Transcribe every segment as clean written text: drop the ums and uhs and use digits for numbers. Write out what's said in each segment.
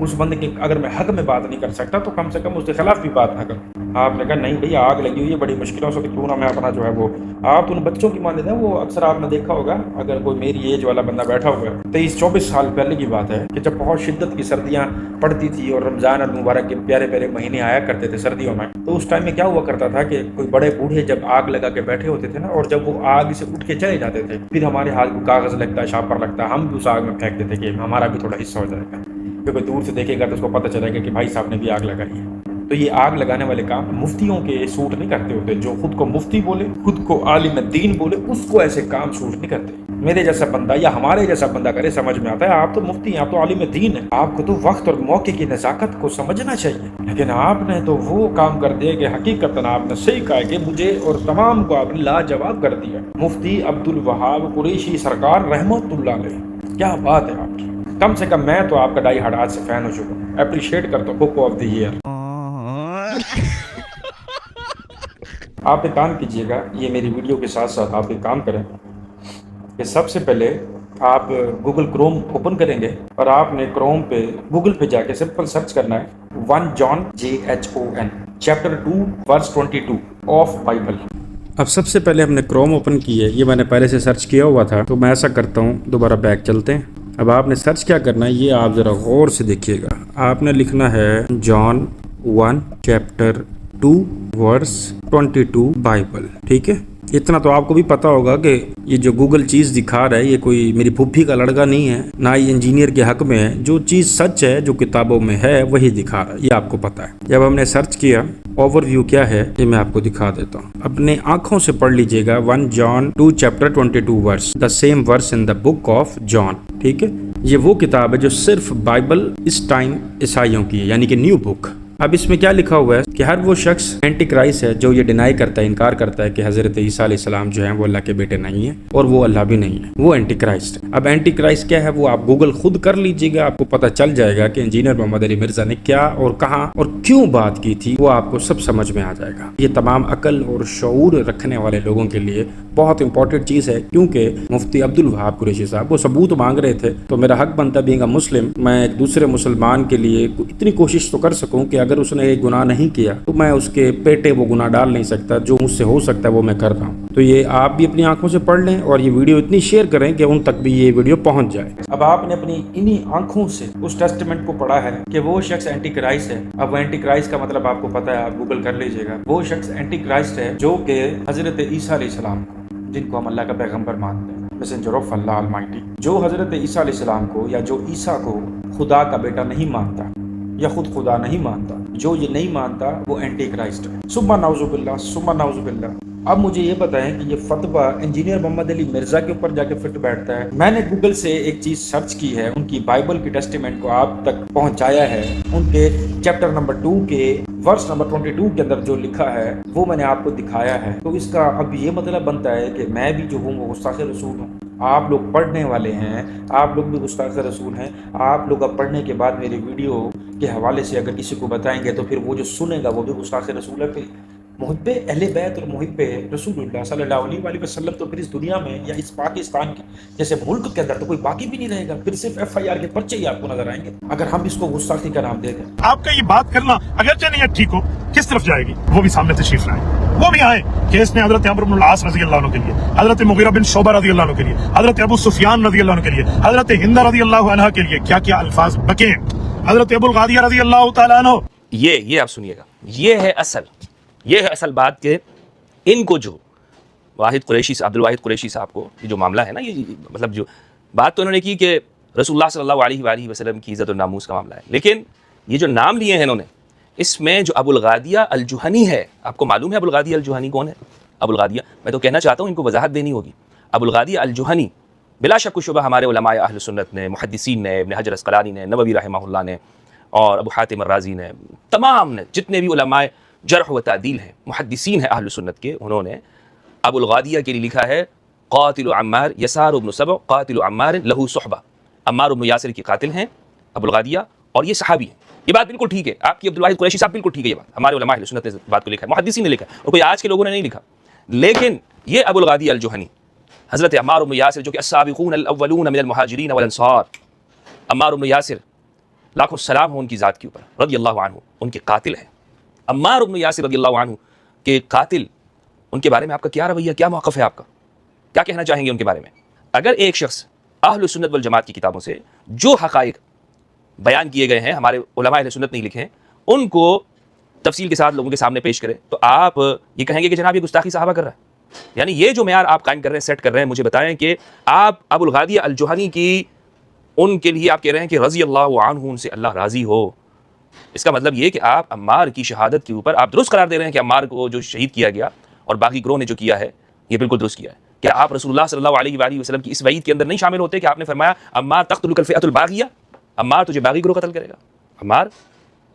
اس بندے کے اگر میں حق میں بات نہیں کر سکتا تو کم سے کم اس کے خلاف بھی بات نہ کروں۔ آپ نے کہا نہیں بھئی آگ لگی ہوئی ہے بڑی مشکلوں سے، کیوں نہ میں اپنا جو ہے وہ، آپ ان بچوں کی مانتے ہیں وہ اکثر آپ نے دیکھا ہوگا، اگر کوئی میری ایج والا بندہ بیٹھا ہوا ہے 23-24 سال پہلے کی بات ہے کہ جب بہت شدت کی سردیاں پڑتی تھی اور رمضان المبارک کے پیارے پیارے مہینے آیا کرتے تھے سردیوں میں، تو اس ٹائم میں کیا ہوا کرتا تھا کہ کوئی بڑے بوڑھے جب آگ لگا کے بیٹھے ہوتے تھے نا، اور جب وہ آگ سے اٹھ کے چلے جاتے تھے، پھر ہمارے ہاتھ کو کاغذ لگتا ہے، شاپر لگتا ہے، ہم بھی اس آگ میں پھینک دیتے کہ ہمارا بھی تھوڑا حصہ ہو جائے گا، کیونکہ دور سے دیکھے گا تو اس کو پتہ چلے گا کہ بھائی صاحب نے بھی آگ لگائی ہے۔ تو یہ آگ لگانے والے کام مفتیوں کے سوٹ نہیں کرتے ہوتے، جو خود کو مفتی بولے، خود کو عالم دین بولے، اس کو ایسے کام سوٹ نہیں کرتے۔ میرے جیسا بندہ یا ہمارے جیسا بندہ کرے سمجھ میں آتا ہے، آپ تو مفتی ہیں، آپ تو عالم دین ہیں، آپ کو تو وقت اور موقع کی نزاکت کو سمجھنا چاہیے، لیکن آپ نے تو وہ کام کر دیا کہ حقیقتاً آپ نے صحیح کہا کہ مجھے اور تمام کو آپ نے لاجواب کر دیا۔ مفتی عبدالوہاب قریشی سرکار رحمت اللہ علیہ، کیا بات ہے آپ کی، کم سے کم میں تو آپ کا ڈائی ہارڈ آج سے فین ہو چکا ہوں، اپریشیٹ کرتا ہوں، بک آف دی ایئر۔ آپ ایک کام کیجئے گا، یہ میری ویڈیو کے ساتھ ساتھ آپ ایک کام کریں کہ سب سے پہلے آپ گوگل کروم اوپن کریں گے اور آپ نے کروم پہ گوگل پہ جا کے سمپل سرچ کرنا ہے 1 John JHON chapter 2 verse 22 of Bible. اب سب سے پہلے ہم نے کروم اوپن کی ہے، یہ میں نے پہلے سے سرچ کیا ہوا تھا، تو میں ایسا کرتا ہوں دوبارہ بیک چلتے ہیں۔ اب آپ نے سرچ کیا کرنا ہے یہ آپ ذرا غور سے دیکھیے گا، آپ نے لکھنا ہے جان 1 چیپٹر 2 ورس 22 بائبل، ٹھیک ہے۔ اتنا تو آپ کو بھی پتا ہوگا کہ یہ جو گوگل چیز دکھا رہا ہے یہ کوئی میری پھوپھی کا لڑکا نہیں ہے، نہ ہی انجینئر کے حق میں ہے، جو چیز سچ ہے جو کتابوں میں ہے وہی دکھا رہا ہے، یہ آپ کو پتا ہے۔ جب ہم نے سرچ کیا اوور ویو کیا ہے یہ میں آپ کو دکھا دیتا ہوں، اپنے آنکھوں سے پڑھ لیجئے گا 1 John 2 chapter 22 verse, the same verse in the book of John, ٹھیک ہے۔ یہ وہ کتاب ہے جو صرف بائبل اس ٹائم عیسائیوں کی ہے، یعنی کہ نیو بک۔ اب اس میں کیا لکھا ہوا ہے کہ ہر وہ شخص اینٹی کرائسٹ ہے جو یہ ڈینائی کرتا ہے، انکار کرتا ہے کہ حضرت عیسیٰ علیہ السلام جو ہیں وہ اللہ کے بیٹے نہیں ہیں اور وہ اللہ بھی نہیں ہے، وہ اینٹی کرائسٹ ہے۔ اب اینٹی کرائسٹ کیا ہے وہ آپ گوگل خود کر لیجئے گا، آپ کو پتہ چل جائے گا کہ انجینئر محمد علی مرزا نے کیا اور کہاں اور کیوں بات کی تھی، وہ آپ کو سب سمجھ میں آ جائے گا۔ یہ تمام عقل اور شعور رکھنے والے لوگوں کے لیے بہت امپورٹنٹ چیز ہے، کیونکہ مفتی عبدالوہاب قریشی صاحب وہ ثبوت مانگ رہے تھے، تو میرا حق بنتا بینگ اے مسلم میں ایک دوسرے مسلمان کے لیے اتنی کوشش تو کر سکوں کہ اگر اس نے ایک گناہ نہیں کیا تو میں اس کے پیٹے وہ گناہ ڈال نہیں سکتا، جو مجھ سے ہو سکتا ہے وہ میں کر رہا ہوں۔ تو یہ آپ بھی اپنی آنکھوں سے پڑھ لیں اور یہ ویڈیو اتنی شیئر کریں کہ ان تک بھی یہ ویڈیو پہنچ جائے۔ اب آپ نے اپنی انہی آنکھوں سے اس ٹیسٹمنٹ کو پڑھا ہے کہ وہ شخص اینٹی کرائسٹ ہے۔ اب وہ اینٹی کرائسٹ کا مطلب آپ کو پتہ ہے، آپ گوگل کر لیجئے گا، وہ شخص اینٹی کرائسٹ ہے جو کہ حضرت عیسیٰ علیہ السلام کو، جن کو ہم اللہ کا پیغمبر مانتے ہیں، میسنجر آف اللہ المائٹی، جو حضرت عیسیٰ علیہ السلام کو یا جو عیسیٰ کو خدا کا بیٹا نہیں مانتا یا خود خدا نہیں مانتا، جو یہ نہیں مانتا وہ اینٹی کرائسٹ ہے۔ ثم نعوذ باللہ ثم نعوذ باللہ۔ اب مجھے یہ بتائیں کہ یہ فتویٰ انجینئر محمد علی مرزا کے اوپر جا کے فٹ بیٹھتا ہے؟ میں نے گوگل سے ایک چیز سرچ کی ہے، ان کی بائبل کی ٹیسٹیمنٹ کو آپ تک پہنچایا ہے، ان کے چیپٹر نمبر 2 کے ورس نمبر 22 کے اندر جو لکھا ہے وہ میں نے آپ کو دکھایا ہے۔ تو اس کا اب یہ مطلب بنتا ہے کہ میں بھی جو ہوں وہ گستاخ رسول ہوں، آپ لوگ پڑھنے والے ہیں، آپ لوگ بھی گستاخ رسول ہیں۔ آپ لوگ اب پڑھنے کے بعد میری ویڈیو کے حوالے سے اگر کسی کو بتائیں گے تو پھر وہ جو سنے گا وہ بھی گستاخ رسول ہے۔ پھر محب اہل بیت اور محب رسول اللہ صلی اللہ علیہ وآلہ وسلم تو پھر اس دنیا میں یا اس پاکستان کے جیسے ملک کے اندر تو کوئی باقی بھی نہیں رہے گا، پھر صرف FIR کے پرچے ہی آپ کو نظر آئیں گے اگر ہم اس کو گستاخی کا نام دے دیں۔ آپ کا یہ بات کرنا اگرچہ نیت ٹھیک ہو، کس طرف جائے گی وہ بھی سامنے تشریف لائیں، وہ بھی آئیں کہ اس نے حضرت عمرو بن العاص رضی اللہ عنہ کے لیے، حضرت مغیرہ بن شعبہ رضی اللہ عنہ کے لیے، حضرت ابو سفیان رضی اللہ عنہ کے لیے، حضرت ہند رضی اللہ عنہ کے لیے کیا کیا الفاظ بکے ہیں، حضرت ابو الغادیہ رضی اللہ تعالیٰ عنہ۔ یہ آپ سنیے گا، یہ ہے اصل بات کہ ان کو جو واحد قریشی عبدالواحد قریشی صاحب کو یہ جو معاملہ ہے نا، یہ مطلب جو بات تو انہوں نے کی کہ رسول اللہ صلی اللہ علیہ وآلہ وسلم کی عزت و ناموس کا معاملہ ہے، لیکن یہ جو نام لیے ہیں انہوں نے، اس میں جو ابو الغادیہ الجہنی ہے، آپ کو معلوم ہے ابو الغادیہ الجہنی کون ہے؟ ابو الغادیہ، میں تو کہنا چاہتا ہوں ان کو وضاحت دینی ہوگی۔ ابو الغادیہ الجہنی بلا شک و شبہ ہمارے علماء اہل سنت نے، محدثین نے، ابن حجر اسقلانی نے، نووی رحمہ اللہ نے، اور ابو حاتم الرازی نے، تمام نے، جتنے بھی علماء جرح و تعدیل ہیں، محدثین ہیں اہل سنت کے، انہوں نے ابو الغادیہ کے لیے لکھا ہے قاتل عمار یسار بن سبع قاتل عمار لہو صحبہ، عمار بن یاسر کے قاتل ہیں ابو الغادیہ اور یہ صحابی ہیں۔ یہ بات بالکل ٹھیک ہے، آپ کی عبدالواحد قریشی صاحب بالکل ٹھیک ہے، یہ بات ہمارے علماء اہل سنت نے بات کو لکھا ہے، محدثین نے لکھا ہے، اور کوئی آج کے لوگوں نے نہیں لکھا۔ لیکن یہ ابو الغادیہ الجہنی حضرت عمار بن یاسر جو کہ السابقون الاولون من المہاجرین والانصار، عمار بن یاسر لاکھوں سلام ہو ان کی ذات کے اوپر، رضی اللہ عنہ، ان کے قاتل ہیں۔ عمار بن یاسر رضی اللہ عنہ کے قاتل، ان کے بارے میں آپ کا کیا رویہ، کیا موقف ہے آپ کا، کیا کہنا چاہیں گے ان کے بارے میں؟ اگر ایک شخص اہل سنت والجماعت کی کتابوں سے جو حقائق بیان کیے گئے ہیں، ہمارے علماء اہل سنت نہیں لکھے ہیں، ان کو تفصیل کے ساتھ لوگوں کے سامنے پیش کرے، تو آپ یہ کہیں گے کہ جناب یہ گستاخی صحابہ کر رہا ہے؟ یعنی یہ جو معیار آپ قائم کر رہے ہیں، سیٹ کر رہے ہیں، مجھے بتائیں کہ آپ ابو الغادیہ الجہنی کی ان کے لیے آپ کہہ رہے ہیں کہ رضی اللہ عنہ، ان سے اللہ راضی ہو، اس کا مطلب یہ کہ آپ عمار کی شہادت کے اوپر آپ درست قرار دے رہے ہیں کہ عمار کو جو شہید کیا گیا اور باقی گروہ نے جو کیا ہے یہ بالکل درست کیا ہے؟ کیا آپ رسول اللہ صلی اللہ علیہ وآلہ وسلم کی اس وعید کے اندر نہیں شامل ہوتے کہ آپ نے فرمایا عمار تقتلک الفئۃ الباغیہ، عمار تجھے باغی گروہ قتل کرے گا؟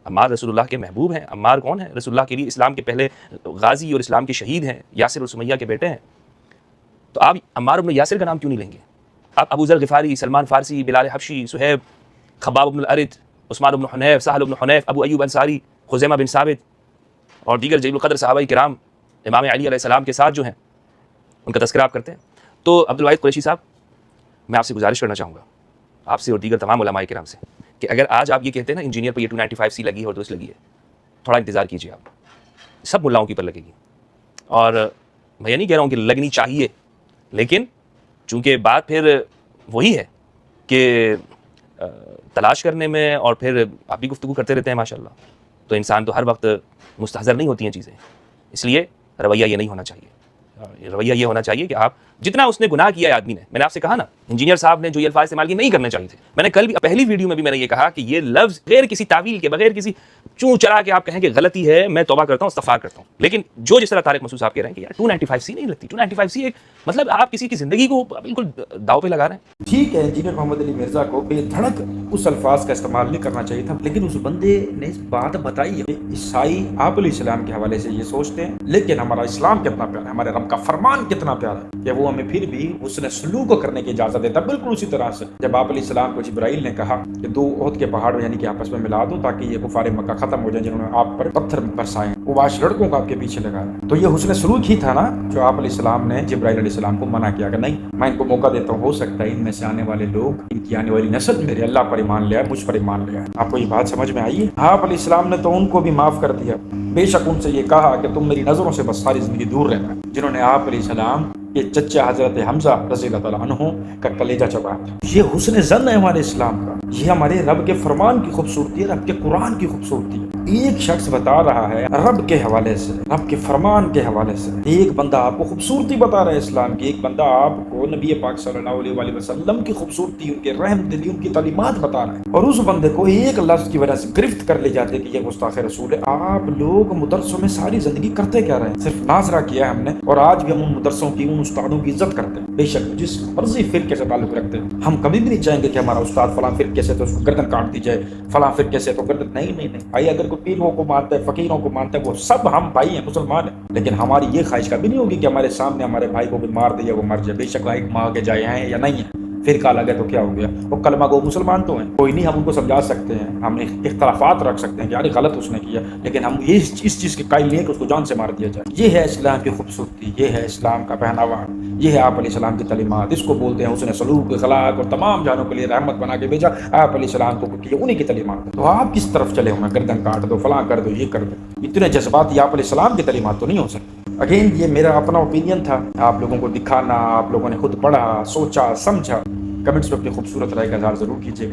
عمار رسول اللہ کے محبوب ہیں۔ عمار کون ہیں؟ رسول اللہ کے لیے اسلام کے پہلے غازی اور اسلام کے شہید ہیں، یاسر اور سمیہ کے بیٹے ہیں۔ تو آپ عمار بن یاسر کا نام کیوں نہیں لیں گے؟ آپ ابو ذر غفاری، سلمان فارسی، بلال حبشی، صہیب، خباب بن الارت، عثمان بن حنیف، سہل بن حنیف، ابو ایوب انصاری، خزیمہ بن ثابت اور دیگر جلیل القدر صحابہ کرام امام علی علیہ السلام کے ساتھ جو ہیں ان کا تذکرہ آپ کرتے ہیں۔ تو عبد الواحد قریشی صاحب، میں آپ سے گزارش کرنا چاہوں گا، آپ سے اور دیگر تمام علماء کرام سے، کہ اگر آج آپ یہ کہتے ہیں نا انجینئر پہ یہ 295C لگی ہے اور درست لگی ہے، تھوڑا انتظار کیجیے، آپ سب ملاؤں کے اوپر لگے گی، اور میں یہ نہیں کہہ رہا ہوں کہ لگنی چاہیے، لیکن چونکہ بات پھر وہی ہے کہ تلاش کرنے میں، اور پھر آپ بھی گفتگو کرتے رہتے ہیں ماشاءاللہ، تو انسان تو ہر وقت مستحضر نہیں ہوتی ہیں چیزیں، اس لیے رویہ یہ نہیں ہونا چاہیے۔ رویہ یہ ہونا چاہیے کہ آپ جتنا اس نے گناہ کیا ہے آدمی نے، میں نے آپ سے کہا نا انجینئر صاحب نے جو یہ الفاظ استعمال کیے نہیں کرنے چاہیے تھے، میں نے کل بھی پہلی ویڈیو میں بھی میں نے یہ کہا کہ یہ لفظ غیر کسی تعویل کے، بغیر کسی چوں چرا کے آپ کہیں کہ غلطی ہے، میں توبہ کرتا ہوں، استغفار کرتا ہوں، لیکن جو جس طرح طارق مسعود صاحب کہہ رہے ہیں کہ یار 295C نہیں لگتی، 295C ایک مطلب آپ کسی کی زندگی کو بالکل داؤ پہ لگا رہے ہیں۔ ٹھیک ہے، انجینئر محمد علی مرزا کو بے دھڑک اس الفاظ کا استعمال نہیں کرنا چاہیے تھا، لیکن اس بندے نے اس بات بتائی ہے۔ عیسائی آپ علیہ السلام کے حوالے سے یہ سوچتے ہیں، لیکن ہمارا اسلام کتنا پیارا ہے، ہمارے رب کا فرمان کتنا پیارا ہے کہ وہ ہمیں پھر بھی حسن سلوک کو کرنے کی اجازت دیتا ہے۔ بالکل اسی طرح سے جب آپ علیہ السلام کو جبرائیل نے کہا کہ 2 احد کے پہاڑ یعنی کہ آپس میں ملا دو تاکہ یہ کفار مکہ ختم ہو جائیں جنہوں نے آپ پر پتھر برسائے، وہ باش لڑکوں کو آپ کے پیچھے لگا رہا ہے، تو یہ حسن سلوک ہی تھا نا جو آپ علیہ السلام نے جبرائیل علیہ السلام کو منع کیا کہ نہیں، میں ان کو موقع دیتا ہوں، ہو سکتا ہے ان میں سے آنے والے لوگ، ان کی آنے والی نسل میرے اللہ پر ایمان لے آئے، مجھ پر ایمان لے آئے۔ آپ کو یہ بات سمجھ میں آئی ہے؟ آپ علیہ السلام نے تو ان کو بھی معاف کر دیا، بے شک ان سے یہ کہا کہ تم میری نظروں سے بس ساری زندگی دور رہنا، جنہوں نے آپ علیہ السلام یہ چچا حضرت حمزہ رضی اللہ تعالیٰ عنہ کا کلیجہ چبایا تھا۔ یہ حسن ظن ہے ہمارے اسلام کا، یہ ہمارے رب کے فرمان کی خوبصورتی ہے، رب کے قرآن کی خوبصورتی ہے۔ ایک شخص بتا رہا ہے رب کے حوالے سے، رب کے فرمان کے حوالے سے، ایک بندہ آپ کو خوبصورتی بتا رہا ہے اسلام کی، ایک بندہ آپ کو نبی پاک صلی اللہ علیہ وآلہ وسلم کی خوبصورتی، ان کے رحم دلی، ان کی تعلیمات بتا رہا ہے، اور اس بندے کو ایک لفظ کی وجہ سے گرفت کر لے جاتے کہ یہ گستاخ رسول ہے۔ آپ لوگ مدرسوں میں ساری زندگی کرتے کیا رہے ہیں؟ صرف ناظرہ کیا ہے ہم نے، اور آج بھی ہم ان مدرسوں کی، ان استادوں کی عزت کرتے ہیں، بے شک جس مرضی فرقے سے تعلق رکھتے ہیں۔ ہم کبھی بھی نہیں چاہیں گے کہ ہمارا استاد فلاں فرقے سے تو اس کو گردن کاٹ دی جائے، فلاں فرقے سے تو گردن نہیں بھائی، اگر کوئی پیروں کو مانتا ہے، فقیروں کو مانتا ہے، وہ سب ہم بھائی ہیں، مسلمان ہیں، لیکن ہماری یہ خواہش کبھی نہیں ہوگی کہ ہمارے سامنے ہمارے بھائی کو بھی مار دے یا وہ مر جائے، بے شک ایک ماں کے جائے ہیں یا نہیں ہے، فرقہ الگ ہے تو کیا ہو گیا، وہ کلمہ گو مسلمان تو ہیں، کوئی نہیں، ہم ان کو سمجھا سکتے ہیں، ہم اختلافات رکھ سکتے ہیں کہ یار غلط اس نے کیا، لیکن ہم یہ اس چیز کے قائل نہیں ہے کہ اس کو جان سے مار دیا جائے۔ یہ ہے اسلام کی خوبصورتی، یہ ہے اسلام کا پہناوا، یہ ہے آپ علیہ السلام کی تعلیمات، اس کو بولتے ہیں حسن سلوک، اخلاق، اور تمام جانوں کے لیے رحمت بنا کے بھیجا آپ علیہ السلام کو، کیونکہ انہی کی تعلیمات۔ تو آپ کس طرف چلے ہوئے؟ گردن کاٹ دو، فلاں کر دو، یہ کر دو، اتنے جذباتی آپ علیہ السلام کی تعلیمات تو نہیں ہو سکتے۔ اگین یہ میرا اپنا اوپینین تھا، آپ لوگوں کو دکھانا، آپ لوگوں نے خود پڑھا، سوچا، سمجھا۔ کمنٹس میں اپنی خوبصورت رائے کا اظہار ضرور کیجیے گا۔